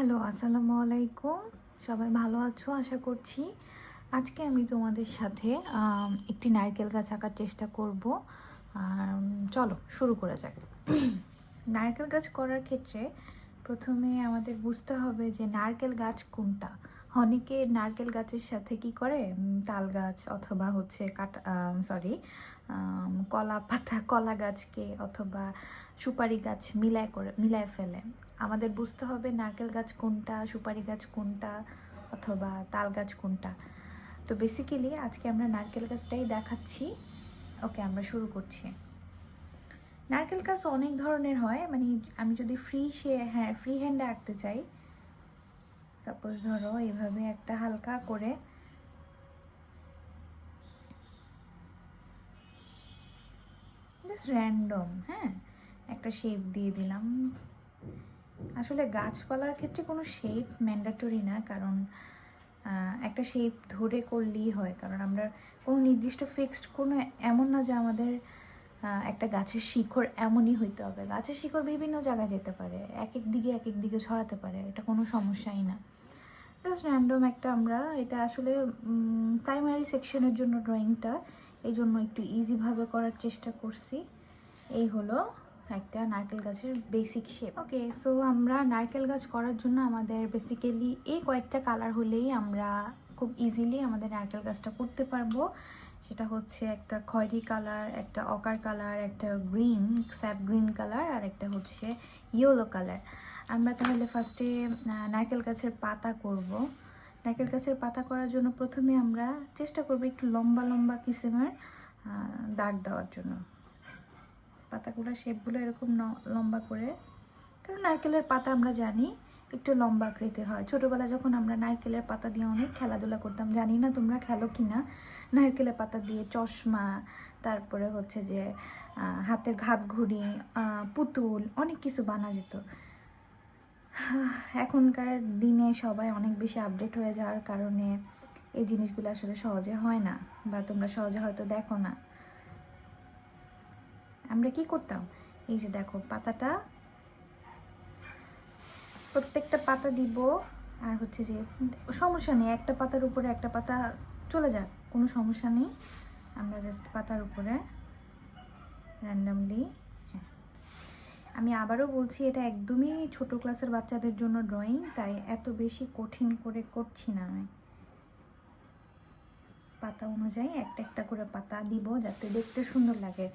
Hello, আসসালামু আলাইকুম। সবাই ভালো আছো আশা করছি। আজকে আমি তোমাদের সাথে একটি নারকেল গাছ আঁকার চেষ্টা করব। আর চলো শুরু করা যাক। নারকেল গাছ করার ক্ষেত্রে প্রথমে আমাদের বুঝতে হবে যে নারকেল গাছ কোনটা। অনেকে নারকেল গাছের সাথে কি করে, তাল গাছ অথবা হচ্ছে কলা গাছকে অথবা সুপারি গাছ মিলায় ফেলে। আমাদের বুঝতে হবে নারকেল গাছ কোনটা, সুপারি গাছ কোনটা, অথবা তাল গাছ কোনটা। তো বেসিক্যালি আজকে আমরা নারকেল গাছটাই দেখাচ্ছি। ওকে, আমরা শুরু করছি। নারকেল গাছ অনেক ধরনের হয়, মানে আমি যদি ফ্রি হ্যান্ডে আঁকতে চাই, সাপোজ ধরো এইভাবে একটা হালকা করে জাস্ট র্যান্ডম একটা শেপ দিয়ে দিলাম। আসলে গাছপালার ক্ষেত্রে কোনো শেপ ম্যান্ডেটরি না, কারণ একটা শেপ ধরে করলেই হয়। কারণ আমরা কোনো নির্দিষ্ট ফিক্সড কোনো এমন না যে আমাদের একটা গাছের শিকড় এমনই হইতে হবে। গাছের শিকড় বিভিন্ন জায়গায় যেতে পারে, এক এক দিকে ছড়াতে পারে, এটা কোনো সমস্যাই না। জাস্ট র্যান্ডম একটা আমরা এটা আসলে প্রাইমারি সেকশনের জন্য ড্রয়িংটা, এই জন্য একটু ইজিভাবে করার চেষ্টা করছি। এই হলো একটা নারকেল গাছের বেসিক শেপ। ওকে, সো আমরা নারকেল গাছ করার জন্য আমাদের বেসিক্যালি এই কয়েকটা কালার হলেই আমরা খুব ইজিলি আমাদের নারকেল গাছটা করতে পারবো। সেটা হচ্ছে একটা খয়েরি কালার, একটা অকার কালার, একটা গ্রিন স্যাপ গ্রিন কালার, আর একটা হচ্ছে ইয়েলো কালার। আমরা তাহলে ফার্স্টে নারকেল গাছের পাতা করব। নারকেল গাছের পাতা করার জন্য প্রথমে আমরা চেষ্টা করব একটু লম্বা লম্বা কিসিমের দাগ দেওয়ার জন্য। পাতাগুলো শেপগুলো এরকম লম্বা করে, কারণ নারকেলের পাতা আমরা জানি একটু লম্বা আকৃতির হয়। ছোটোবেলায় যখন আমরা নারকেলের পাতা দিয়ে অনেক খেলাধুলা করতাম, জানি না তোমরা খেলো কি না, নারকেলের পাতা দিয়ে চশমা, তারপরে হচ্ছে যে হাতের ঘাত ঘড়ি, পুতুল, অনেক কিছু বানা যেত। এখনকার দিনে সবাই অনেক বেশি আপডেট হয়ে যাওয়ার কারণে এই জিনিসগুলো আসলে সহজে হয় না, বা তোমরা সহজে হয়তো দেখো না। আমরা কি করতাম, এই যে দেখো পাতাটা, প্রত্যেকটা পাতা দিব, আর হচ্ছে যে সমস্যা নেই, একটা পাতার উপরে একটা পাতা চলে যাক, কোনো সমস্যা নেই। আমরা জাস্ট পাতার উপরে র্যান্ডামলি, আমি আবারও বলছি এটা একদমই ছোট ক্লাসের বাচ্চাদের জন্য ড্রয়িং, তাই এত বেশি কঠিন করে করছি না আমি। পাতা অনুযায়ী একটা একটা করে পাতা দিব যাতে দেখতে সুন্দর লাগে।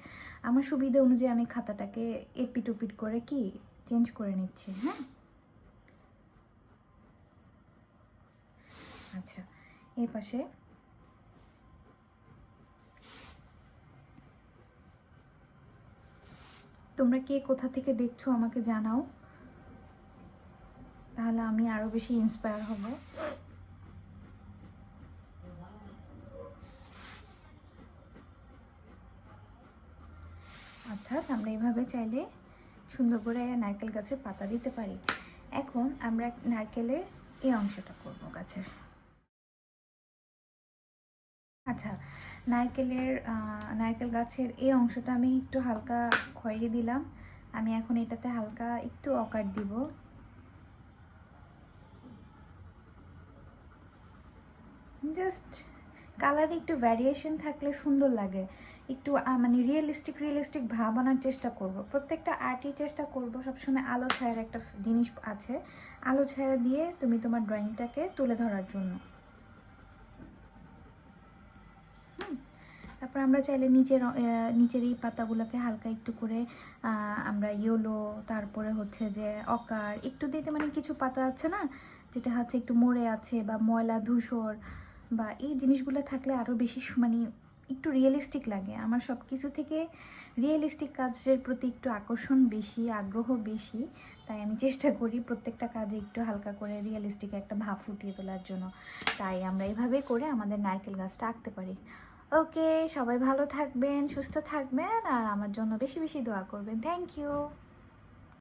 আমার সুবিধা অনুযায়ী আমি খাতাটাকে এপিট ওপিট করে কি চেঞ্জ করে নিচ্ছি। আচ্ছা, এই পাশে তোমরা কে কোথা থেকে দেখছো আমাকে জানাও, তাহলে আমি আরো বেশি ইন্সপায়ার হব। অর্থাৎ আমরা এইভাবে চাইলে সুন্দর করে নারকেল গাছের পাতা দিতে পারি। এখন আমরা নারকেলের এই অংশটা করব গাছের। আচ্ছা, নারকেল গাছের এই অংশটা আমি একটু হালকা খয়েরি দিলাম। আমি এখন এটাতে হালকা একটু অকার দিব। জাস্ট কালারে একটু ভ্যারিয়েশন থাকলে সুন্দর লাগে, একটু মানে রিয়েলিস্টিক ভাব আনার চেষ্টা করব। প্রত্যেকটা আর্টই চেষ্টা করব সবসময় আলো ছায়ার একটা জিনিস আছে, আলো ছায়া দিয়ে তুমি তোমার ড্রয়িংটাকে তুলে ধরার জন্য। তারপর আমরা চাইলে নিচের এই পাতাগুলোকে হালকা একটু করে আমরা ইয়েলো, তারপরে হচ্ছে যে অকার একটু দিতে, মানে কিছু পাতা আছে না যেটা হচ্ছে একটু মরে আছে বা ময়লা ধূসর, বা এই জিনিসগুলো থাকলে আরও বেশি মানে একটু রিয়েলিস্টিক লাগে। আমার সব কিছু থেকে রিয়েলিস্টিক কাজের প্রতি একটু আকর্ষণ বেশি, আগ্রহ বেশি, তাই আমি চেষ্টা করি প্রত্যেকটা কাজে একটু হালকা করে রিয়েলিস্টিক একটা ভাব ফুটিয়ে তোলার জন্য। তাই আমরা এভাবে করে আমাদের নারকেল গাছটা আঁকতে পারি। ওকে, সবাই ভালো থাকবেন, সুস্থ থাকবেন, আর আমার জন্য বেশি বেশি দোয়া করবেন। Thank you.